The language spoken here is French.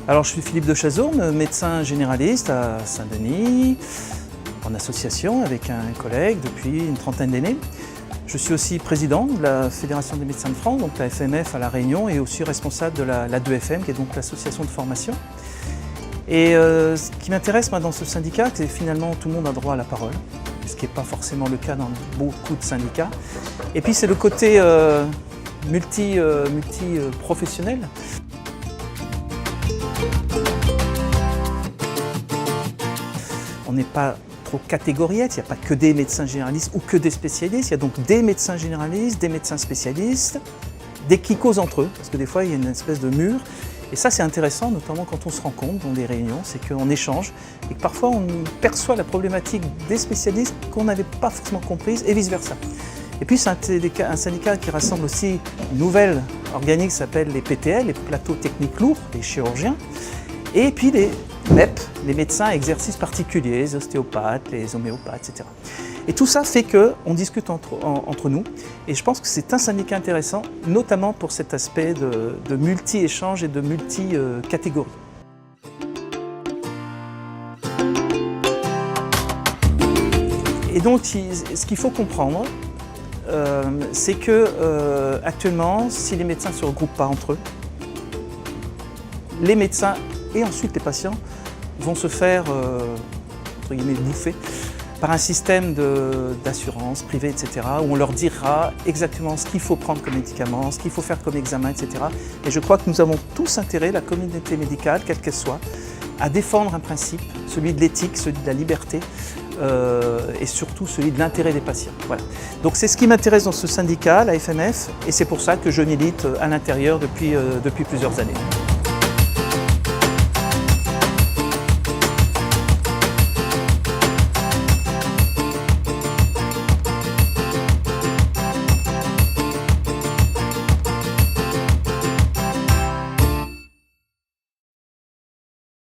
Alors je suis Philippe de Chazourne, médecin généraliste à Saint-Denis, en association avec un collègue depuis une trentaine d'années. Je suis aussi président de la Fédération des médecins de France, donc la FMF à La Réunion, et aussi responsable de la 2FM, qui est donc l'association de formation. Et ce qui m'intéresse dans ce syndicat, c'est finalement tout le monde a droit à la parole, ce qui n'est pas forcément le cas dans beaucoup de syndicats. Et puis c'est le côté multi-professionnel. On n'est pas trop catégoriel, il n'y a pas que des médecins généralistes ou que des spécialistes, il y a donc des médecins généralistes, des médecins spécialistes, qui causent entre eux, parce que des fois il y a une espèce de mur. Et ça c'est intéressant, notamment quand on se rencontre dans des réunions, c'est qu'on échange et que parfois on perçoit la problématique des spécialistes qu'on n'avait pas forcément comprise et vice-versa. Et puis c'est un syndicat qui rassemble aussi une nouvelle organique qui s'appelle les PTL, les plateaux techniques lourds, les chirurgiens, et puis les MEP, les médecins à exercices particuliers, les ostéopathes, les homéopathes, etc. Et tout ça fait qu'on discute entre nous, et je pense que c'est un syndicat intéressant, notamment pour cet aspect de multi-échange et de multi-catégorie. Et donc, ce qu'il faut comprendre, c'est que actuellement, si les médecins ne se regroupent pas entre eux, les médecins et ensuite les patients vont se faire entre guillemets bouffer par un système d'assurance privée, etc., où on leur dira exactement ce qu'il faut prendre comme médicament, ce qu'il faut faire comme examen, etc. Et je crois que nous avons tous intérêt, la communauté médicale, quelle qu'elle soit, à défendre un principe, celui de l'éthique, celui de la liberté, et surtout celui de l'intérêt des patients. Voilà. Donc c'est ce qui m'intéresse dans ce syndicat, la FMF, et c'est pour ça que je milite à l'intérieur depuis plusieurs années.